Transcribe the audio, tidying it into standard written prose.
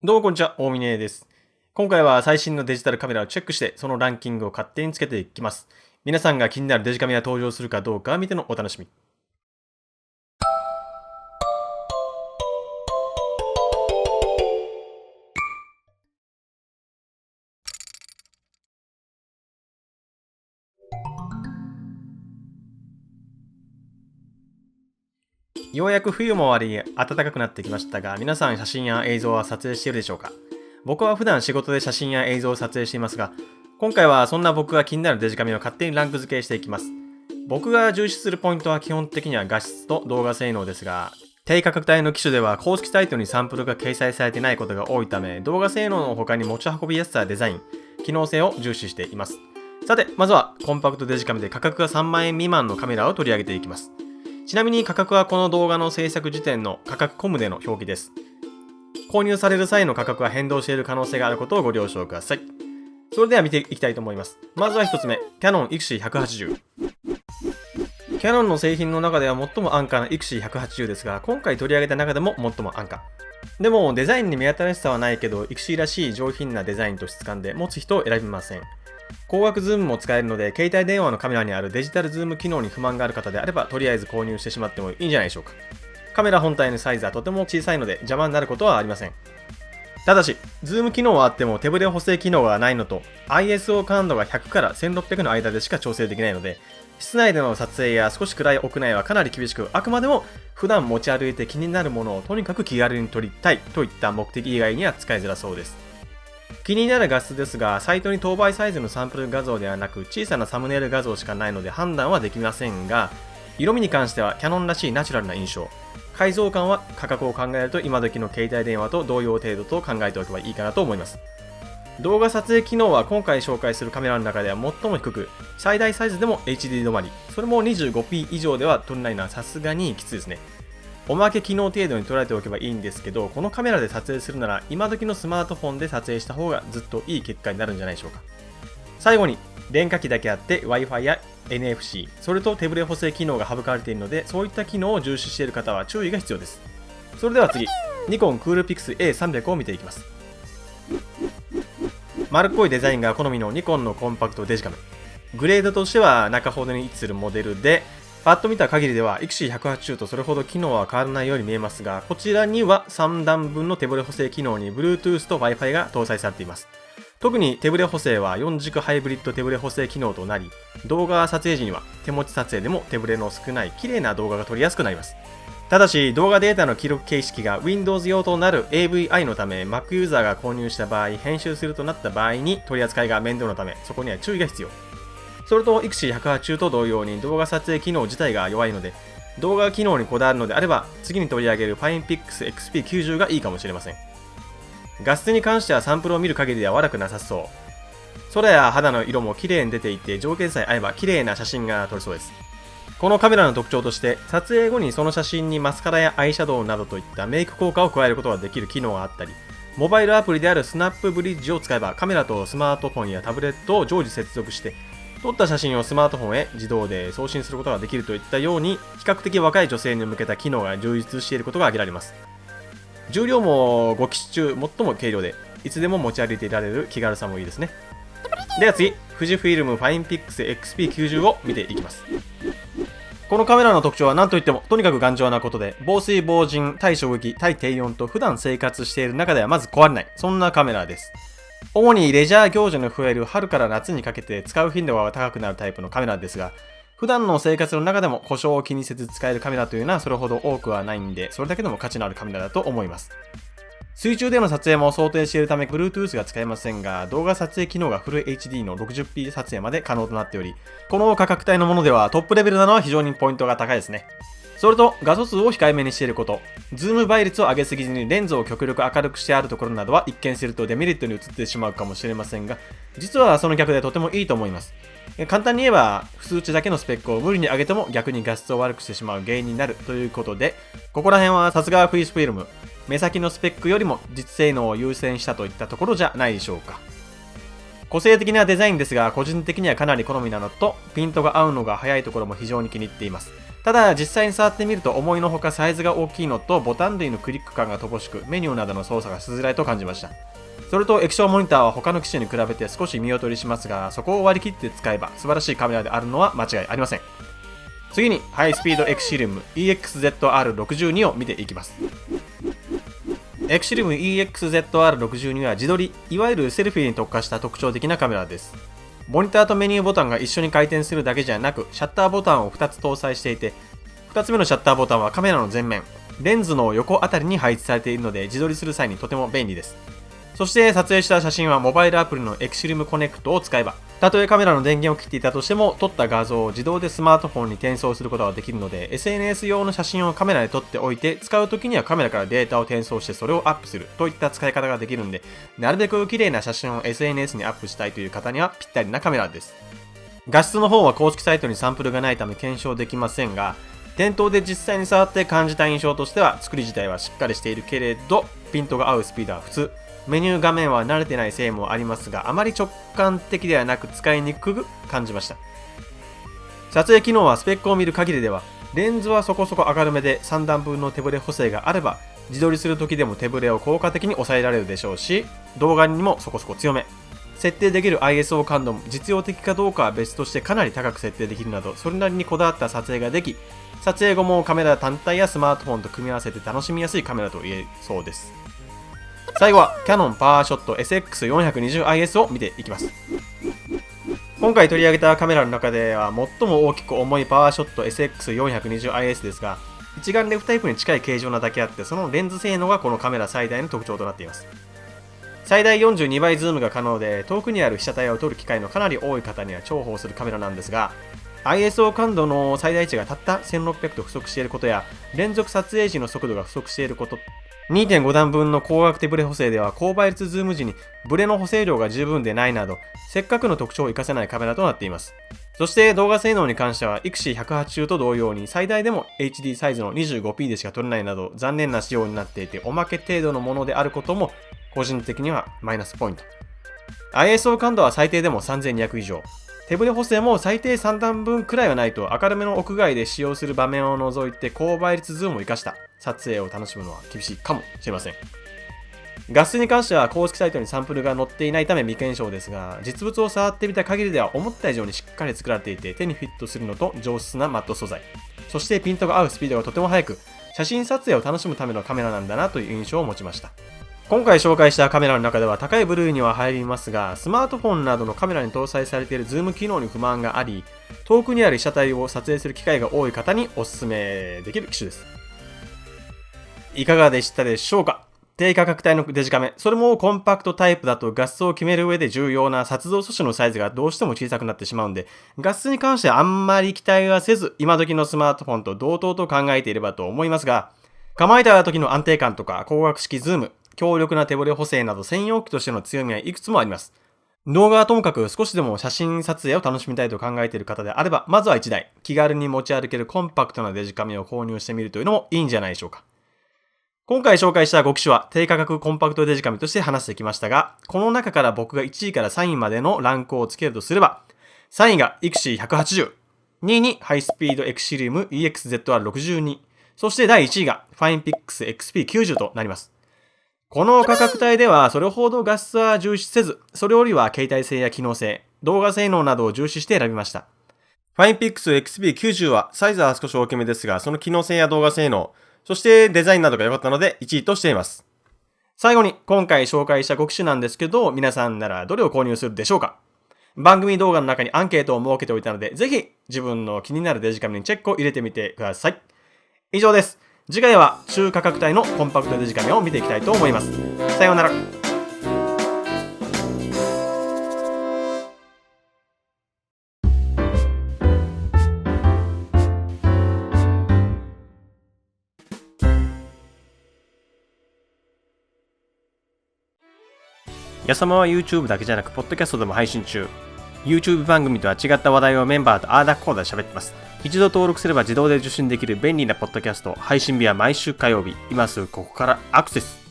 どうもこんにちは、大峰です。今回は最新のデジタルカメラをチェックして、そのランキングを勝手につけていきます。皆さんが気になるデジカメが登場するかどうか見てのお楽しみ。ようやく冬も終わり、暖かくなってきましたが、皆さん写真や映像は撮影しているでしょうか？僕は普段仕事で写真や映像を撮影していますが、今回はそんな僕が気になるデジカメを勝手にランク付けしていきます。僕が重視するポイントは基本的には画質と動画性能ですが、低価格帯の機種では公式サイトにサンプルが掲載されていないことが多いため、動画性能の他に持ち運びやすさ、デザイン、機能性を重視しています。さて、まずはコンパクトデジカメで価格が3万円未満のカメラを取り上げていきます。ちなみに価格はこの動画の制作時点の価格コムでの表記です。購入される際の価格は変動している可能性があることをご了承ください。それでは見ていきたいと思います。まずは1つ目、キヤノン IXI180。キヤノンの製品の中では最も安価な IXI180 ですが、今回取り上げた中でも最も安価。でもデザインに目新しさはないけど、IXI らしい上品なデザインと質感で持つ人を選びません。光学ズームも使えるので、携帯電話のカメラにあるデジタルズーム機能に不満がある方であれば、とりあえず購入してしまってもいいんじゃないでしょうか。カメラ本体のサイズはとても小さいので邪魔になることはありません。ただし、ズーム機能はあっても手ブレ補正機能がないのと、ISO 感度が100から1600の間でしか調整できないので、室内での撮影や少し暗い屋内はかなり厳しく、あくまでも普段持ち歩いて気になるものをとにかく気軽に撮りたいといった目的以外には使いづらそうです。気になる画質ですが、サイトに当倍サイズのサンプル画像ではなく小さなサムネイル画像しかないので判断はできませんが、色味に関してはキヤノンらしいナチュラルな印象。解像感は価格を考えると今時の携帯電話と同様程度と考えておけばいいかなと思います。動画撮影機能は今回紹介するカメラの中では最も低く、最大サイズでも HD 止まり、それも 25p 以上では撮れないのはさすがにきついですね。おまけ機能程度に捉えておけばいいんですけど、このカメラで撮影するなら今時のスマートフォンで撮影した方がずっといい結果になるんじゃないでしょうか。最後に、電化機だけあって Wi-Fi や NFC、それと手ブレ補正機能が省かれているので、そういった機能を重視している方は注意が必要です。それでは次、ニコンクールピクス A300 を見ていきます。丸っこいデザインが好みのニコンのコンパクトデジカメ。グレードとしては中ほどに位置するモデルで、パッと見た限りでは IXI180 とそれほど機能は変わらないように見えますが、こちらには3段分の手ブレ補正機能に Bluetooth と Wi-Fi が搭載されています。特に手ブレ補正は4軸ハイブリッド手ブレ補正機能となり、動画撮影時には手持ち撮影でも手ブレの少ない綺麗な動画が撮りやすくなります。ただし、動画データの記録形式が Windows 用となる AVI のため、Mac ユーザーが購入した場合、編集するとなった場合に取り扱いが面倒のため、そこには注意が必要。それと IXI180 と同様に動画撮影機能自体が弱いので、動画機能にこだわるのであれば、次に取り上げる FinePix XP90 がいいかもしれません。画質に関してはサンプルを見る限りでは悪くなさそう。空や肌の色も綺麗に出ていて、条件さえ合えば綺麗な写真が撮れそうです。このカメラの特徴として、撮影後にその写真にマスカラやアイシャドウなどといったメイク効果を加えることができる機能があったり、モバイルアプリであるスナップブリッジを使えばカメラとスマートフォンやタブレットを常時接続して、撮った写真をスマートフォンへ自動で送信することができるといったように、比較的若い女性に向けた機能が充実していることが挙げられます。重量も5機種中最も軽量で、いつでも持ち歩いていられる気軽さもいいですね。では次、富士フイルム FinePix XP90 を見ていきます。このカメラの特徴は何といってもとにかく頑丈なことで、防水防塵、対衝撃、対低温と普段生活している中ではまず壊れない、そんなカメラです。主にレジャー行事の増える春から夏にかけて使う頻度が高くなるタイプのカメラですが、普段の生活の中でも故障を気にせず使えるカメラというのはそれほど多くはないんで、それだけでも価値のあるカメラだと思います。水中での撮影も想定しているため Bluetooth が使えませんが、動画撮影機能がフル HD の 60p 撮影まで可能となっており、この価格帯のものではトップレベルなのは非常にポイントが高いですね。それと画素数を控えめにしていること、ズーム倍率を上げすぎずにレンズを極力明るくしてあるところなどは一見するとデメリットに移ってしまうかもしれませんが、実はその逆でとてもいいと思います。簡単に言えば、数値だけのスペックを無理に上げても逆に画質を悪くしてしまう原因になるということで、ここら辺はさすが富士フイルム、目先のスペックよりも実性能を優先したといったところじゃないでしょうか。個性的なデザインですが、個人的にはかなり好みなのと、ピントが合うのが早いところも非常に気に入っています。ただ実際に触ってみると思いのほかサイズが大きいのとボタン類のクリック感が乏しくメニューなどの操作がしづらいと感じました。それと液晶モニターは他の機種に比べて少し見劣りしますが、そこを割り切って使えば素晴らしいカメラであるのは間違いありません。次にハイスピードエクシリム EXZR62 を見ていきます。エクシリム EXZR62 は自撮り、いわゆるセルフィーに特化した特徴的なカメラです。モニターとメニューボタンが一緒に回転するだけじゃなく、シャッターボタンを2つ搭載していて、2つ目のシャッターボタンはカメラの前面、レンズの横あたりに配置されているので自撮りする際にとても便利です。そして撮影した写真はモバイルアプリのエクシリムコネクトを使えば、たとえカメラの電源を切っていたとしても撮った画像を自動でスマートフォンに転送することができるので、 SNS 用の写真をカメラで撮っておいて、使う時にはカメラからデータを転送してそれをアップするといった使い方ができるので、なるべく綺麗な写真を SNS にアップしたいという方にはぴったりなカメラです。画質の方は公式サイトにサンプルがないため検証できませんが、店頭で実際に触って感じた印象としては、作り自体はしっかりしているけれどピントが合うスピードは普通、メニュー画面は慣れてないせいもありますが、あまり直感的ではなく使いにくく感じました。撮影機能はスペックを見る限りでは、レンズはそこそこ明るめで3段分の手ブレ補正があれば自撮りする時でも手ブレを効果的に抑えられるでしょうし、動画にもそこそこ強め、設定できる ISO 感度も実用的かどうかは別としてかなり高く設定できるなど、それなりにこだわった撮影ができ、撮影後もカメラ単体やスマートフォンと組み合わせて楽しみやすいカメラと言えそうです。最後はキヤノンパワーショット SX420IS を見ていきます。今回取り上げたカメラの中では最も大きく重いパワーショット SX420IS ですが、一眼レフタイプに近い形状なだけあって、そのレンズ性能がこのカメラ最大の特徴となっています。最大42倍ズームが可能で、遠くにある被写体を撮る機会のかなり多い方には重宝するカメラなんですが、ISO 感度の最大値がたった1600と不足していることや、連続撮影時の速度が不足していること、2.5 段分の光学手ブレ補正では高倍率ズーム時にブレの補正量が十分でないなど、せっかくの特徴を活かせないカメラとなっています。そして動画性能に関しては IXI180 と同様に最大でも HD サイズの 25p でしか撮れないなど残念な仕様になっていて、おまけ程度のものであることも個人的にはマイナスポイント。 ISO 感度は最低でも3200以上、手ブレ補正も最低3段分くらいはないと明るめの屋外で使用する場面を除いて高倍率ズームを生かした撮影を楽しむのは厳しいかもしれません。画質に関しては公式サイトにサンプルが載っていないため未検証ですが、実物を触ってみた限りでは思った以上にしっかり作られていて、手にフィットするのと上質なマット素材、そしてピントが合うスピードがとても速く、写真撮影を楽しむためのカメラなんだなという印象を持ちました。今回紹介したカメラの中では高い部類には入りますが、スマートフォンなどのカメラに搭載されているズーム機能に不満があり、遠くにある被写体を撮影する機会が多い方におすすめできる機種です。いかがでしたでしょうか。低価格帯のデジカメ、それもコンパクトタイプだと画質を決める上で重要な撮像素子のサイズがどうしても小さくなってしまうんで、画質に関してはあんまり期待はせず、今時のスマートフォンと同等と考えていればと思いますが、構えた時の安定感とか光学式ズーム、強力な手ブレ補正など専用機としての強みはいくつもあります。動画はともかく少しでも写真撮影を楽しみたいと考えている方であれば、まずは1台気軽に持ち歩けるコンパクトなデジカメを購入してみるというのもいいんじゃないでしょうか。今回紹介した5機種は低価格コンパクトデジカメとして話してきましたが、この中から僕が1位から3位までのランクをつけるとすれば、3位が IXI180、2位にハイスピードエクシリウム EXZR62、そして第1位がファインピックス XP90 となります。この価格帯ではそれほど画質は重視せず、それよりは携帯性や機能性、動画性能などを重視して選びました。ファインピックス XP90 はサイズは少し大きめですが、その機能性や動画性能、そしてデザインなどが良かったので1位としています。最後に今回紹介した5機種なんですけど、皆さんならどれを購入するでしょうか。番組動画の中にアンケートを設けておいたので、ぜひ自分の気になるデジカメにチェックを入れてみてください。以上です。次回は中価格帯のコンパクトデジカメを見ていきたいと思います。さようなら。やさまは YouTube だけじゃなく、ポッドキャストでも配信中。YouTube 番組とは違った話題をメンバーとあーだこーだ喋ってます。一度登録すれば自動で受信できる便利なポッドキャスト。配信日は毎週火曜日。今すぐここからアクセス。